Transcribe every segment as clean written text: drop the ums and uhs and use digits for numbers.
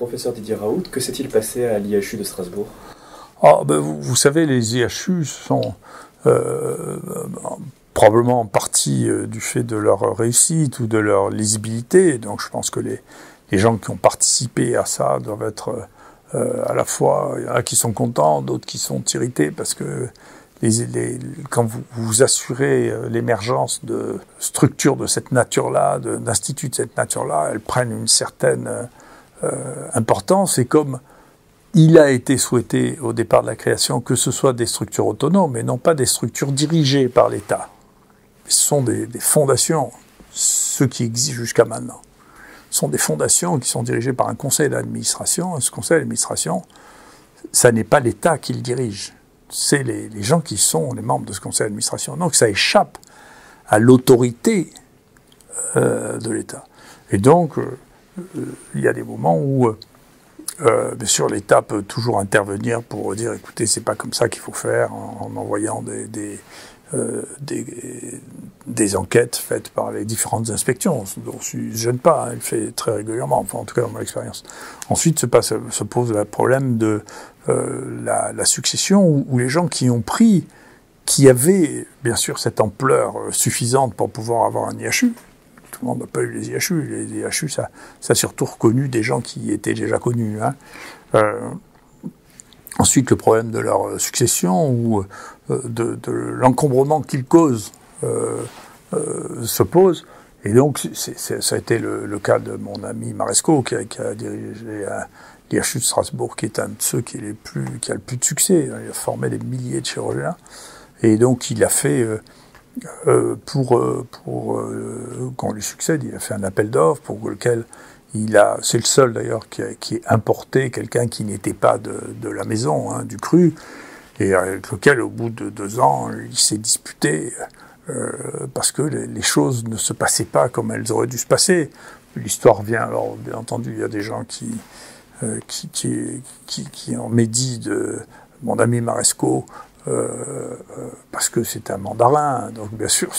Professeur Didier Raoult, que s'est-il passé à l'IHU de Strasbourg? Vous savez, les IHU sont probablement en partie du fait de leur réussite ou de leur lisibilité. Donc je pense que les gens qui ont participé à ça doivent être à la fois, il y en a qui sont contents, d'autres qui sont irrités parce que quand vous assurez l'émergence de structures de cette nature-là, d'instituts de cette nature-là, elles prennent une certaine importance. Et comme il a été souhaité au départ de la création que ce soit des structures autonomes et non pas des structures dirigées par l'État. Ce sont des fondations, ceux qui existent jusqu'à maintenant. Ce sont des fondations qui sont dirigées par un conseil d'administration. Et ce conseil d'administration, ça n'est pas l'État qui le dirige. C'est les gens qui sont les membres de ce conseil d'administration. Donc ça échappe à l'autorité de l'État. Et donc, il y a des moments où, bien sûr, l'État peut toujours intervenir pour dire, écoutez, c'est pas comme ça qu'il faut faire, en envoyant des enquêtes faites par les différentes inspections, dont je ne gêne pas, elle fait très régulièrement, enfin en tout cas dans mon expérience. Ensuite se pose le problème de la succession, où les gens qui avaient bien sûr cette ampleur suffisante pour pouvoir avoir un IHU, tout le monde n'a pas eu les IHU, les IHU ça a surtout reconnu des gens qui étaient déjà connus. Ensuite, le problème de leur succession ou de l'encombrement qu'ils causent se pose. Et donc, ça a été le cas de mon ami Marescot, qui a dirigé l'IHU de Strasbourg, qui est un de ceux qui a le plus de succès. Il a formé des milliers de chirurgiens. Et donc, il a fait, qu'on lui succède, il a fait un appel d'offres pour lequel c'est le seul d'ailleurs qui ait importé quelqu'un qui n'était pas de la maison, du cru, et avec lequel au bout de 2 ans il s'est disputé parce que les choses ne se passaient pas comme elles auraient dû se passer. L'histoire vient, alors bien entendu il y a des gens qui en médit de mon ami Marescot parce que c'est un mandarin, donc bien sûr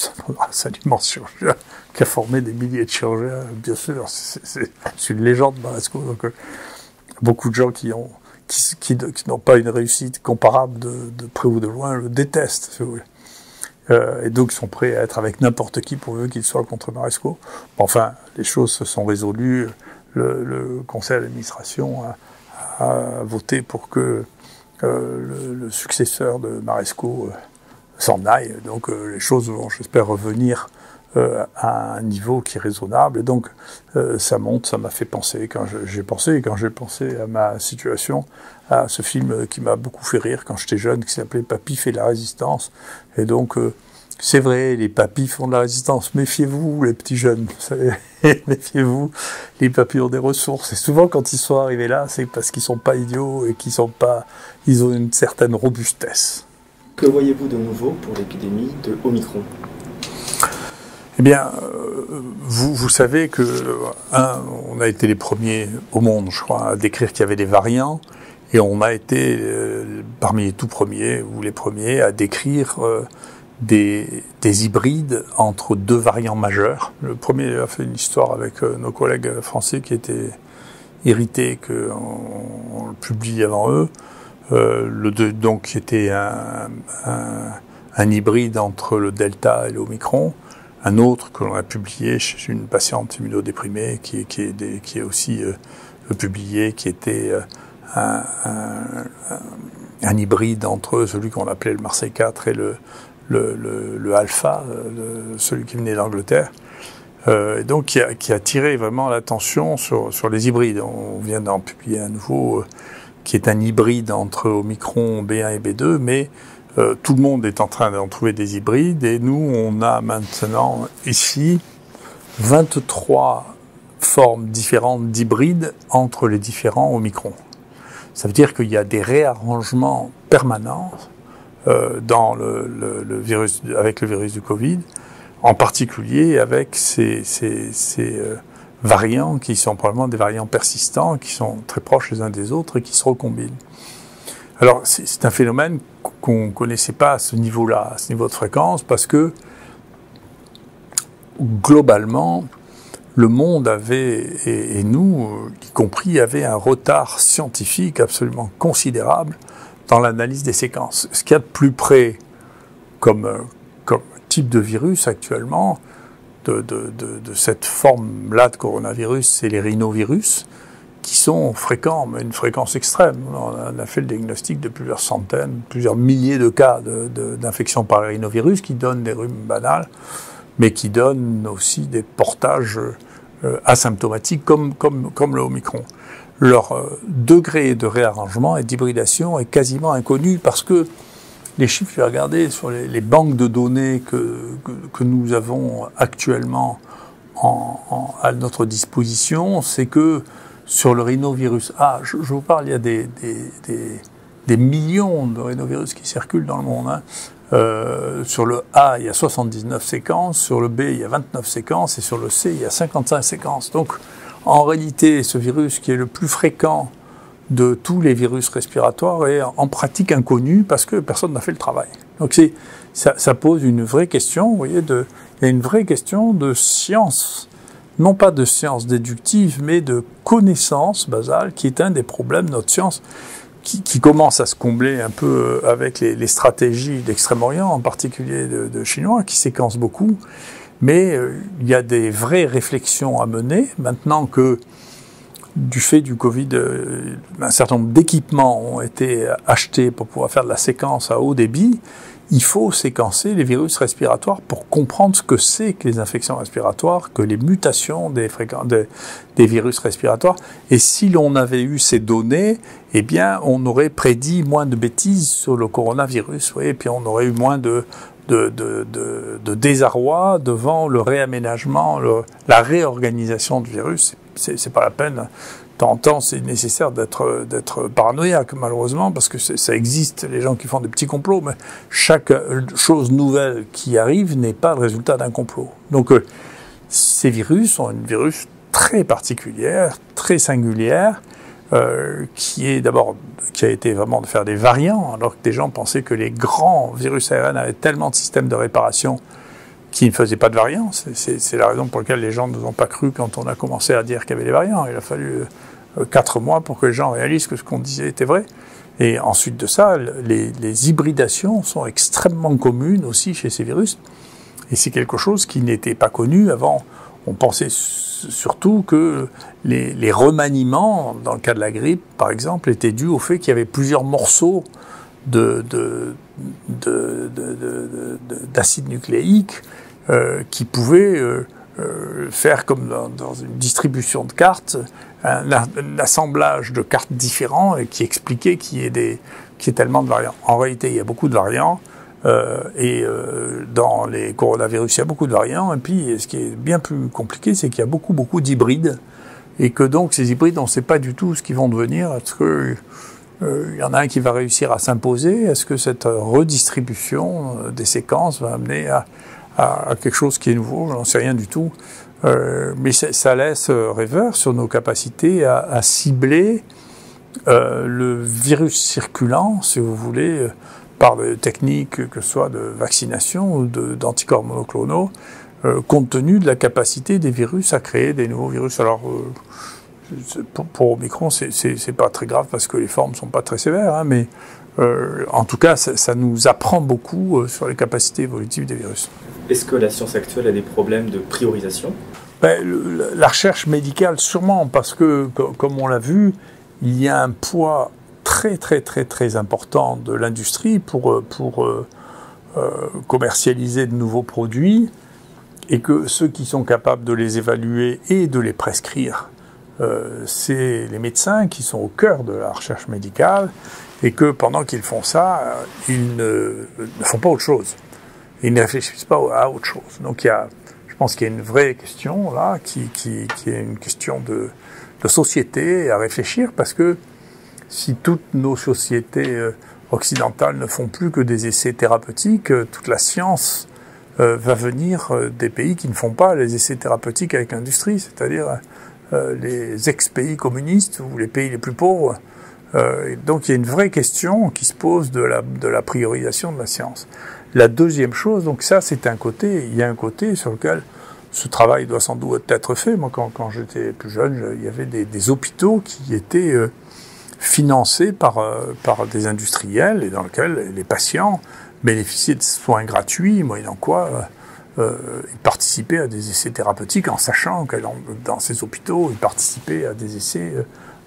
c'est un immense chirurgien qui a formé des milliers de chirurgiens, bien sûr, c'est une légende Marescot, donc beaucoup de gens qui n'ont pas une réussite comparable de près ou de loin le détestent, si vous voulez. Et donc ils sont prêts à être avec n'importe qui pourvu qu'il soit contre Marescot. Enfin, les choses se sont résolues, le conseil d'administration a voté pour que le successeur de Marescot s'en aille. Donc les choses vont, j'espère, revenir à un niveau qui est raisonnable. Et donc ça monte, ça m'a fait penser, quand j'ai pensé à ma situation, à ce film qui m'a beaucoup fait rire quand j'étais jeune, qui s'appelait Papy fait la résistance. Et donc c'est vrai, les papys font de la résistance. Méfiez-vous, les petits jeunes, vous savez. Méfiez-vous, les papys ont des ressources. Et souvent, quand ils sont arrivés là, c'est parce qu'ils sont pas idiots et ils ont une certaine robustesse. Que voyez-vous de nouveau pour l'épidémie de Omicron? Eh bien, vous savez que, on a été les premiers au monde, je crois, à décrire qu'il y avait des variants. Et on a été parmi les tout premiers, ou les premiers, à décrire des hybrides entre 2 variants majeurs. Le premier a fait une histoire avec nos collègues français qui étaient irrités qu'on le publie avant eux. Le 2, donc, qui était un hybride entre le Delta et le Omicron. Un autre que l'on a publié chez une patiente immunodéprimée qui est aussi publié, qui était un hybride entre celui qu'on appelait le Marseille 4 et le Alpha, celui qui venait d'Angleterre. Et donc qui a attiré vraiment l'attention sur les hybrides. On vient d'en publier un nouveau qui est un hybride entre Omicron B1 et B2, mais tout le monde est en train d'en trouver des hybrides, et nous, on a maintenant ici 23 formes différentes d'hybrides entre les différents Omicron. Ça veut dire qu'il y a des réarrangements permanents dans le virus, avec le virus du Covid, en particulier avec ces variants qui sont probablement des variants persistants, qui sont très proches les uns des autres et qui se recombinent. Alors, c'est un phénomène qu'on ne connaissait pas à ce niveau-là, à ce niveau de fréquence, parce que, globalement, le monde avait, et nous, y compris, avait un retard scientifique absolument considérable dans l'analyse des séquences. Ce qu'il y a de plus près comme type de virus actuellement, de cette forme-là de coronavirus, c'est les rhinovirus, qui sont fréquents, mais une fréquence extrême. On a fait le diagnostic de plusieurs centaines, plusieurs milliers de cas d'infection par les rhinovirus qui donnent des rhumes banals, mais qui donnent aussi des portages asymptomatiques comme le Omicron. Leur degré de réarrangement et d'hybridation est quasiment inconnu parce que les chiffres, je vais regarder sur les banques de données que nous avons actuellement à notre disposition, c'est que sur le rhinovirus A, je vous parle, il y a des millions de rhinovirus qui circulent dans le monde. Hein. Sur le A, il y a 79 séquences, sur le B, il y a 29 séquences, et sur le C, il y a 55 séquences. Donc, en réalité, ce virus qui est le plus fréquent de tous les virus respiratoires est en pratique inconnu parce que personne n'a fait le travail. Donc, ça pose une vraie question, vous voyez, il y a une vraie question de science. Non pas de science déductive, mais de connaissance basale, qui est un des problèmes de notre science, qui commence à se combler un peu avec les stratégies d'Extrême-Orient, en particulier de Chinois, qui séquencent beaucoup. Mais il y a des vraies réflexions à mener, maintenant que, du fait du Covid, un certain nombre d'équipements ont été achetés pour pouvoir faire de la séquence à haut débit. Il faut séquencer les virus respiratoires pour comprendre ce que c'est que les infections respiratoires, que les mutations des virus respiratoires. Et si l'on avait eu ces données, eh bien, on aurait prédit moins de bêtises sur le coronavirus, vous voyez, et puis on aurait eu moins de désarroi devant le réaménagement, la réorganisation du virus. C'est pas la peine. De temps en temps, c'est nécessaire d'être paranoïaque, malheureusement, parce que ça existe, les gens qui font des petits complots, mais chaque chose nouvelle qui arrive n'est pas le résultat d'un complot. Donc, ces virus sont une virus très particulière, très singulière, qui a été vraiment de faire des variants, alors que des gens pensaient que les grands virus ARN avaient tellement de systèmes de réparation qui ne faisaient pas de variants. C'est la raison pour laquelle les gens ne nous ont pas cru quand on a commencé à dire qu'il y avait des variants. Il a fallu 4 mois pour que les gens réalisent que ce qu'on disait était vrai. Et ensuite de ça, les hybridations sont extrêmement communes aussi chez ces virus. Et c'est quelque chose qui n'était pas connu avant. On pensait surtout que les remaniements, dans le cas de la grippe par exemple, étaient dus au fait qu'il y avait plusieurs morceaux d'acide nucléique qui pouvaient faire comme dans une distribution de cartes, un assemblage de cartes différents et qui expliquait qu'il y ait tellement de variants. En réalité, il y a beaucoup de variants. Dans les coronavirus, il y a beaucoup de variants. Et puis, ce qui est bien plus compliqué, c'est qu'il y a beaucoup d'hybrides. Et que donc, ces hybrides, on ne sait pas du tout ce qu'ils vont devenir. Est-ce que il y en a un qui va réussir à s'imposer? Est-ce que cette redistribution des séquences va amener à quelque chose qui est nouveau? Je n'en sais rien du tout. Mais ça laisse rêveur sur nos capacités à cibler le virus circulant, si vous voulez, par des techniques que ce soit de vaccination ou d'anticorps monoclonaux, compte tenu de la capacité des virus à créer des nouveaux virus. Alors, pour Omicron, c'est pas très grave parce que les formes sont pas très sévères, hein, mais en tout cas, ça nous apprend beaucoup sur les capacités évolutives des virus. Est-ce que la science actuelle a des problèmes de priorisation? La recherche médicale, sûrement, parce que, comme on l'a vu, il y a un poids très important de l'industrie pour commercialiser de nouveaux produits, et que ceux qui sont capables de les évaluer et de les prescrire, c'est les médecins qui sont au cœur de la recherche médicale, et que pendant qu'ils font ça, ils ne font pas autre chose. Ils ne réfléchissent pas à autre chose. Donc je pense qu'il y a une vraie question là, qui est une question de société à réfléchir, parce que si toutes nos sociétés occidentales ne font plus que des essais thérapeutiques, toute la science va venir des pays qui ne font pas les essais thérapeutiques avec l'industrie, c'est-à-dire les ex-pays communistes ou les pays les plus pauvres. Donc il y a une vraie question qui se pose de la priorisation de la science. La deuxième chose, donc ça c'est un côté, il y a un côté sur lequel ce travail doit sans doute être fait. Moi, quand j'étais plus jeune, il y avait des hôpitaux qui étaient financés par des industriels et dans lesquels les patients bénéficiaient de soins gratuits, moyennant quoi ils participaient à des essais thérapeutiques en sachant que dans ces hôpitaux, ils participaient à des essais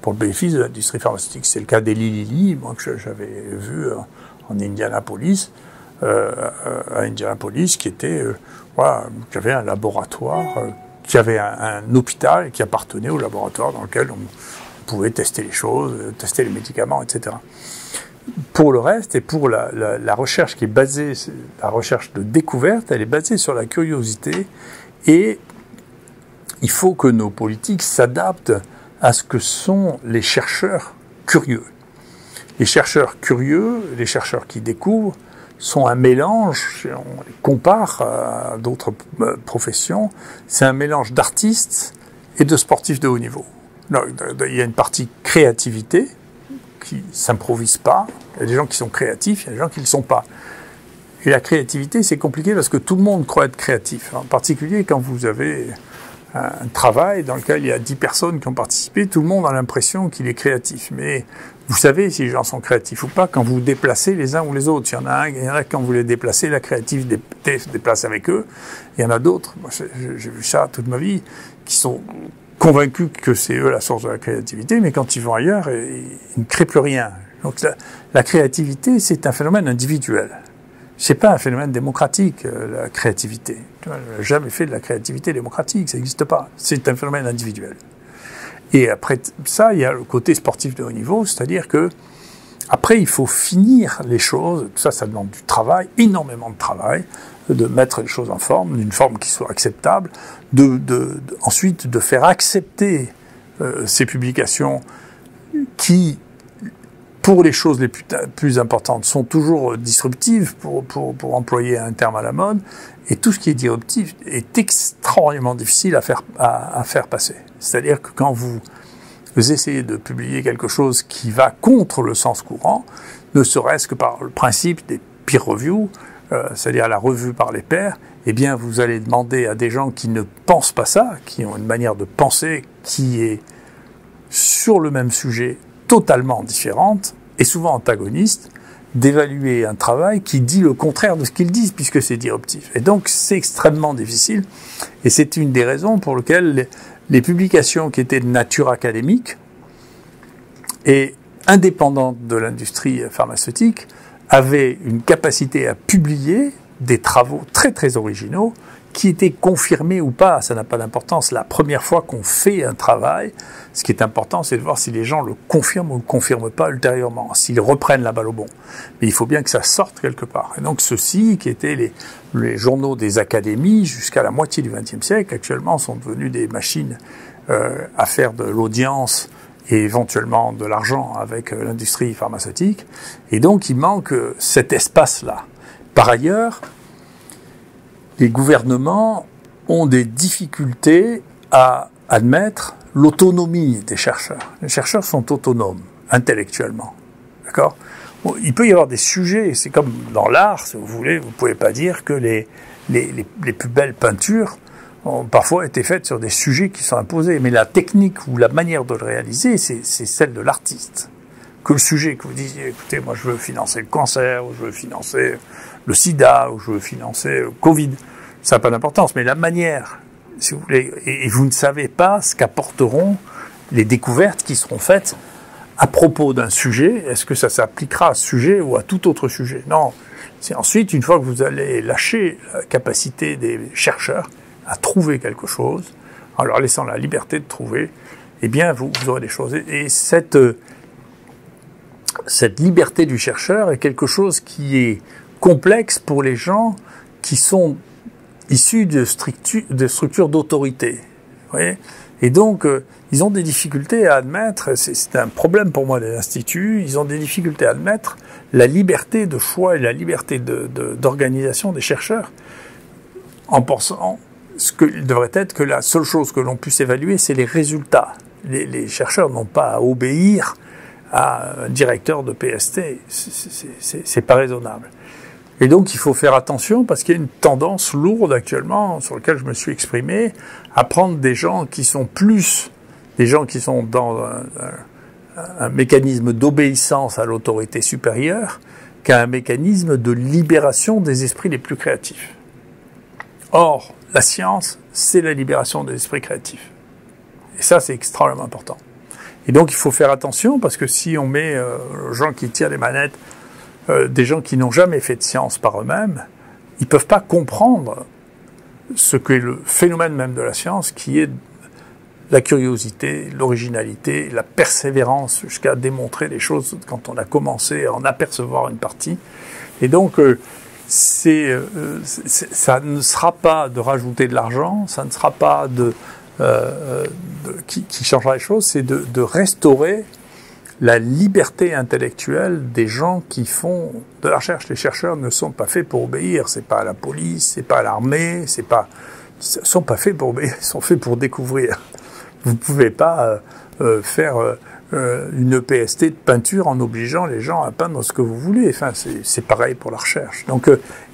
pour le bénéfice de l'industrie pharmaceutique. C'est le cas d'Eli Lilly, moi, que j'avais vu en Indianapolis, à Indianapolis, qui avait un laboratoire, qui avait un hôpital qui appartenait au laboratoire dans lequel on pouvait tester les choses, tester les médicaments, etc. Pour le reste, et pour la recherche qui est basée, la recherche de découverte, elle est basée sur la curiosité, et il faut que nos politiques s'adaptent à ce que sont les chercheurs curieux. Les chercheurs curieux, les chercheurs qui découvrent, sont un mélange, si on les compare à d'autres professions, c'est un mélange d'artistes et de sportifs de haut niveau. Il y a une partie créativité qui s'improvise pas, il y a des gens qui sont créatifs, il y a des gens qui ne le sont pas. Et la créativité, c'est compliqué parce que tout le monde croit être créatif, en particulier quand vous avez un travail dans lequel il y a 10 personnes qui ont participé, tout le monde a l'impression qu'il est créatif. Mais vous savez si les gens sont créatifs ou pas quand vous déplacez les uns ou les autres. Il y en a quand vous les déplacez, la créativité se déplace avec eux. Il y en a d'autres, moi j'ai vu ça toute ma vie, qui sont convaincus que c'est eux la source de la créativité, mais quand ils vont ailleurs, ils ne créent plus rien. Donc la créativité, c'est un phénomène individuel. C'est pas un phénomène démocratique, la créativité. On n'a jamais fait de la créativité démocratique, ça n'existe pas. C'est un phénomène individuel. Et après ça, il y a le côté sportif de haut niveau, c'est-à-dire que après, il faut finir les choses. Tout ça, ça demande du travail, énormément de travail, de mettre les choses en forme, d'une forme qui soit acceptable, ensuite de faire accepter ces publications qui, pour les choses les plus importantes, sont toujours disruptives, pour employer un terme à la mode, et tout ce qui est disruptif est extraordinairement difficile à faire passer. C'est-à-dire que quand vous essayez de publier quelque chose qui va contre le sens courant, ne serait-ce que par le principe des peer reviews, c'est-à-dire la revue par les pairs, eh bien vous allez demander à des gens qui ne pensent pas ça, qui ont une manière de penser qui est sur le même sujet totalement différente et souvent antagoniste, d'évaluer un travail qui dit le contraire de ce qu'ils disent, puisque c'est disruptif. Et donc c'est extrêmement difficile, et c'est une des raisons pour lesquelles les publications qui étaient de nature académique et indépendantes de l'industrie pharmaceutique avaient une capacité à publier des travaux très très originaux qui étaient confirmés ou pas, ça n'a pas d'importance. La première fois qu'on fait un travail, ce qui est important, c'est de voir si les gens le confirment ou ne le confirment pas ultérieurement, s'ils reprennent la balle au bon. Mais il faut bien que ça sorte quelque part. Et donc ceux-ci, qui étaient les journaux des académies jusqu'à la moitié du XXe siècle, actuellement sont devenus des machines à faire de l'audience et éventuellement de l'argent avec l'industrie pharmaceutique. Et donc il manque cet espace-là. Par ailleurs, les gouvernements ont des difficultés à admettre l'autonomie des chercheurs. Les chercheurs sont autonomes, intellectuellement. D'accord ? Bon, il peut y avoir des sujets, c'est comme dans l'art, si vous voulez, vous ne pouvez pas dire que les plus belles peintures ont parfois été faites sur des sujets qui sont imposés. Mais la technique ou la manière de le réaliser, c'est celle de l'artiste. Que le sujet, que vous disiez, écoutez, moi je veux financer le cancer, ou je veux financer le sida, ou je veux financer le Covid, ça n'a pas d'importance. Mais la manière, si vous voulez, et vous ne savez pas ce qu'apporteront les découvertes qui seront faites à propos d'un sujet. Est-ce que ça s'appliquera à ce sujet ou à tout autre sujet? Non. C'est ensuite, une fois que vous allez lâcher la capacité des chercheurs à trouver quelque chose, en leur laissant la liberté de trouver, eh bien, vous aurez des choses. Et cette liberté du chercheur est quelque chose qui est complexe pour les gens qui sont issus de structures d'autorité. Vous voyez ? Et donc, ils ont des difficultés à admettre, c'est un problème pour moi des instituts, ils ont des difficultés à admettre la liberté de choix et la liberté d'organisation des chercheurs, en pensant ce qu'il devrait être que la seule chose que l'on puisse évaluer, c'est les résultats. Les chercheurs n'ont pas à obéir à un directeur de PST, c'est pas raisonnable. Et donc, il faut faire attention parce qu'il y a une tendance lourde actuellement, sur laquelle je me suis exprimé, à prendre des gens qui sont dans un mécanisme d'obéissance à l'autorité supérieure qu'à un mécanisme de libération des esprits les plus créatifs. Or, la science, c'est la libération des esprits créatifs. Et ça, c'est extrêmement important. Et donc, il faut faire attention parce que si on met aux gens qui tirent les manettes, des gens qui n'ont jamais fait de science par eux-mêmes, ils ne peuvent pas comprendre ce qu'est le phénomène même de la science, qui est la curiosité, l'originalité, la persévérance jusqu'à démontrer les choses quand on a commencé à en apercevoir une partie. Et donc, ça ne sera pas de rajouter de l'argent, ça ne sera pas qui changera les choses, c'est de restaurer la liberté intellectuelle des gens qui font de la recherche. Les chercheurs ne sont pas faits pour obéir, c'est pas à la police, c'est pas à l'armée, ils sont pas faits pour obéir, ils sont faits pour découvrir. Vous pouvez pas faire une EPST de peinture en obligeant les gens à peindre ce que vous voulez. Enfin, c'est pareil pour la recherche. Donc,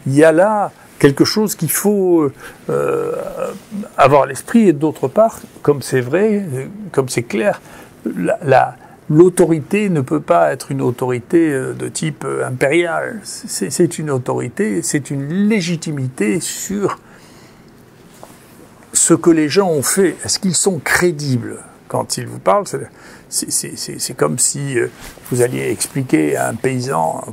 il y a là quelque chose qu'il faut avoir à l'esprit, et d'autre part, comme c'est vrai, comme c'est clair, l'autorité ne peut pas être une autorité de type impérial. C'est une autorité, c'est une légitimité sur ce que les gens ont fait. Est-ce qu'ils sont crédibles quand ils vous parlent? C'est comme si vous alliez expliquer à un paysan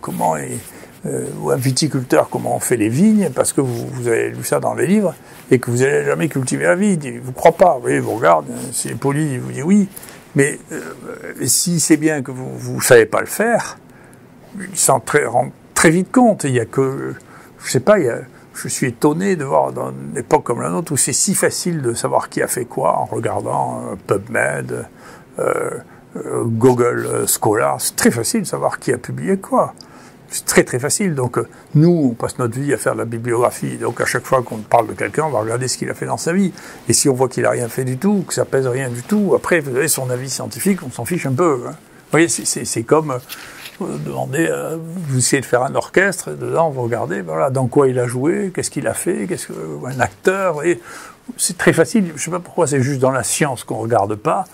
ou un viticulteur comment on fait les vignes, parce que vous avez lu ça dans les livres, et que vous n'avez jamais cultivé la vigne. Il ne vous croit pas. Vous voyez, vous regarde, s'il est poli, il vous dit oui. Mais si c'est bien que vous ne savez pas le faire, il s'en rend très vite compte. Il y a que, je sais pas, je suis étonné de voir dans une époque comme la nôtre où c'est si facile de savoir qui a fait quoi en regardant PubMed, Google Scholar. C'est très facile de savoir qui a publié quoi. C'est très très facile. Donc nous, on passe notre vie à faire de la bibliographie. Donc à chaque fois qu'on parle de quelqu'un, on va regarder ce qu'il a fait dans sa vie. Et si on voit qu'il a rien fait du tout, que ça pèse rien du tout, après vous avez son avis scientifique, on s'en fiche un peu. Hein. Vous voyez, c'est comme demander, vous essayez de faire un orchestre, et dedans vous regardez, voilà, dans quoi il a joué, qu'est-ce qu'il a fait, un acteur. Vous voyez, c'est très facile. Je ne sais pas pourquoi c'est juste dans la science qu'on ne regarde pas.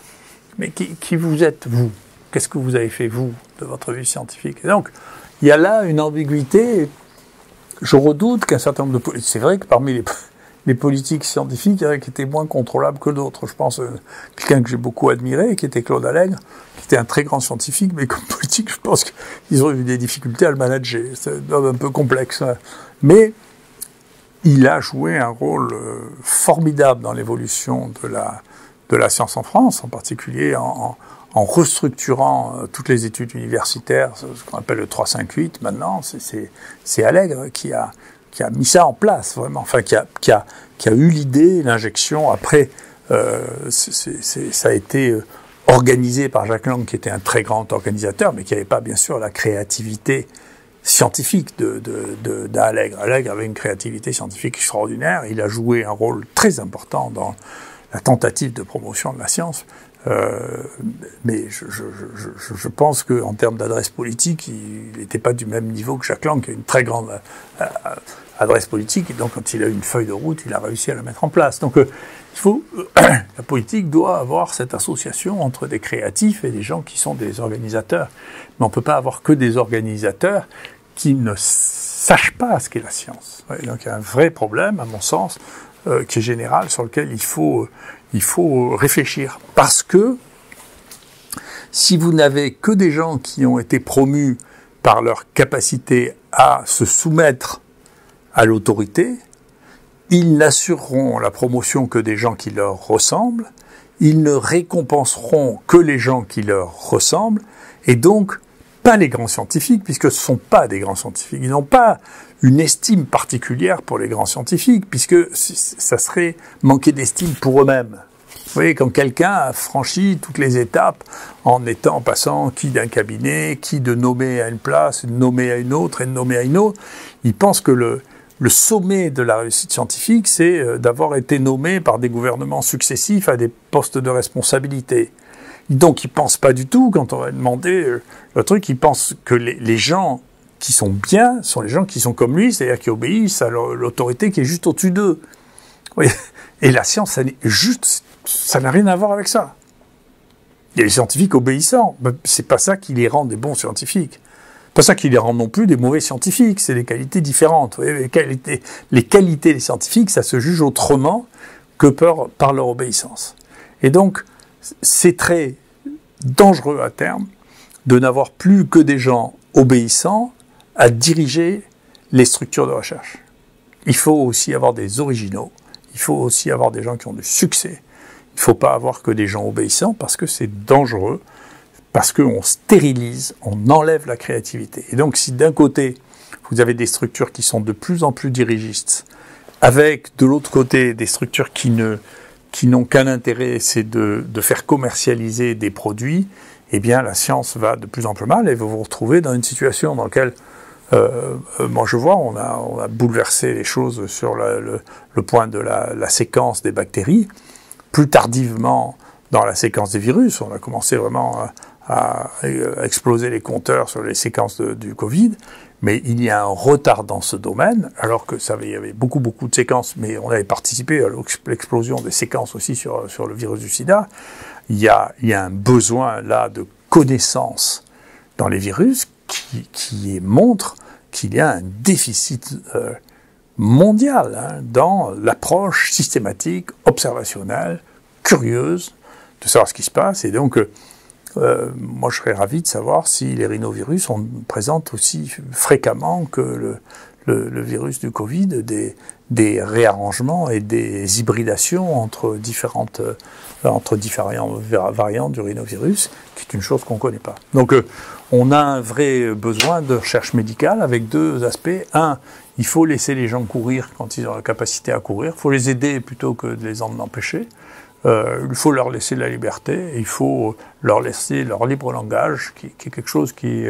Mais qui vous êtes, vous? Qu'est-ce que vous avez fait, vous, de votre vie scientifique? Et donc, il y a là une ambiguïté. Je redoute qu'un certain nombre de... C'est vrai que parmi les politiques scientifiques, il y en a qui étaient moins contrôlables que d'autres. Je pense quelqu'un que j'ai beaucoup admiré, qui était Claude Allègre, qui était un très grand scientifique, mais comme politique, je pense qu'ils ont eu des difficultés à le manager. C'est un peu complexe. Mais il a joué un rôle formidable dans l'évolution de la science en France, en particulier en restructurant toutes les études universitaires, ce qu'on appelle le 3-5-8 maintenant. C'est Allègre qui a mis ça en place, vraiment, enfin qui a eu l'idée, l'injection. Après, ça a été organisé par Jacques Lang, qui était un très grand organisateur, mais qui n'avait pas, bien sûr, la créativité scientifique d'Allègre. Allègre avait une créativité scientifique extraordinaire. Il a joué un rôle très important dans la tentative de promotion de la science. Mais je pense qu'en termes d'adresse politique, il n'était pas du même niveau que Jacques Lang, qui a une très grande adresse politique, et donc quand il a eu une feuille de route, il a réussi à la mettre en place. Donc la politique doit avoir cette association entre des créatifs et des gens qui sont des organisateurs. Mais on ne peut pas avoir que des organisateurs qui ne sachent pas ce qu'est la science. Ouais, donc il y a un vrai problème, à mon sens, qui est général, sur lequel il faut réfléchir. Parce que si vous n'avez que des gens qui ont été promus par leur capacité à se soumettre à l'autorité, ils n'assureront la promotion que des gens qui leur ressemblent, ils ne récompenseront que les gens qui leur ressemblent, et donc pas les grands scientifiques, puisque ce ne sont pas des grands scientifiques. Ils n'ont pas une estime particulière pour les grands scientifiques, puisque ça serait manquer d'estime pour eux-mêmes. Vous voyez, quand quelqu'un a franchi toutes les étapes en passant qui d'un cabinet, qui de nommer à une place, de nommer à une autre et de nommer à une autre, il pense que le sommet de la réussite scientifique, c'est d'avoir été nommé par des gouvernements successifs à des postes de responsabilité. Donc, ils pensent pas du tout, quand on va demander le truc, ils pensent que les gens qui sont bien sont les gens qui sont comme lui, c'est-à-dire qui obéissent à l'autorité qui est juste au-dessus d'eux. Oui. Et la science, ça n'a rien à voir avec ça. Il y a les scientifiques obéissants, c'est pas ça qui les rend des bons scientifiques. Pas ça qui les rend non plus des mauvais scientifiques, c'est des qualités différentes. Vous voyez, les qualités des scientifiques, ça se juge autrement que par leur obéissance. Et donc, c'est très dangereux à terme de n'avoir plus que des gens obéissants à diriger les structures de recherche. Il faut aussi avoir des originaux, il faut aussi avoir des gens qui ont du succès. Il ne faut pas avoir que des gens obéissants parce que c'est dangereux, parce qu'on stérilise, on enlève la créativité. Et donc si d'un côté, vous avez des structures qui sont de plus en plus dirigistes, avec de l'autre côté des structures qui n'ont qu'un intérêt, c'est de faire commercialiser des produits, eh bien la science va de plus en plus mal et vous vous retrouvez dans une situation dans laquelle, moi je vois, on a bouleversé les choses sur le point de la séquence des bactéries. Plus tardivement, dans la séquence des virus, on a commencé vraiment à exploser les compteurs sur les séquences du Covid, mais il y a un retard dans ce domaine, alors que il y avait beaucoup de séquences, mais on avait participé à l'explosion des séquences aussi sur le virus du sida. Il y a un besoin là de connaissance dans les virus qui montre qu'il y a un déficit mondiale dans l'approche systématique, observationnelle, curieuse de savoir ce qui se passe. Et donc, moi, je serais ravi de savoir si les rhinovirus présentent aussi fréquemment que le virus du Covid des réarrangements et des hybridations entre différents variantes du rhinovirus, qui est une chose qu'on ne connaît pas. Donc, on a un vrai besoin de recherche médicale avec deux aspects. Un, il faut laisser les gens courir quand ils ont la capacité à courir. Il faut les aider plutôt que de les en empêcher. Il faut leur laisser la liberté. Il faut leur laisser leur libre langage, qui est quelque chose qui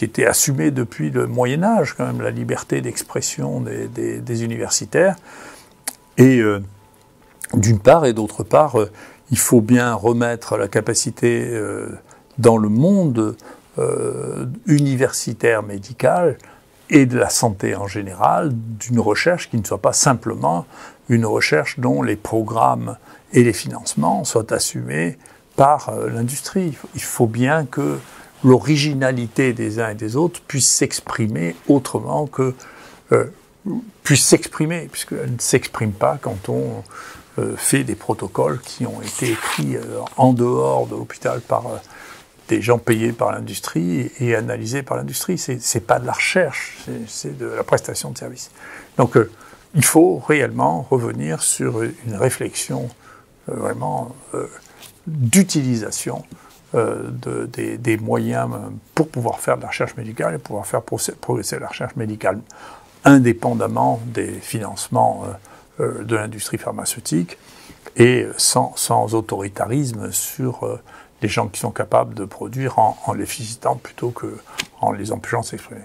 était assumé depuis le Moyen-Âge, quand même, la liberté d'expression des universitaires. Et d'une part, et d'autre part, il faut bien remettre la capacité dans le monde universitaire médical et de la santé en général, d'une recherche qui ne soit pas simplement une recherche dont les programmes et les financements soient assumés par l'industrie. Il faut bien que l'originalité des uns et des autres puisse s'exprimer autrement que... puisse s'exprimer, puisqu'elle ne s'exprime pas quand on fait des protocoles qui ont été écrits en dehors de l'hôpital par... des gens payés par l'industrie et analysés par l'industrie. C'est pas de la recherche, c'est de la prestation de service. Donc, il faut réellement revenir sur une réflexion vraiment d'utilisation des moyens pour pouvoir faire de la recherche médicale et pouvoir faire progresser la recherche médicale indépendamment des financements de l'industrie pharmaceutique et sans autoritarisme sur les gens qui sont capables de produire en les félicitant plutôt qu'en les empêchant de s'exprimer.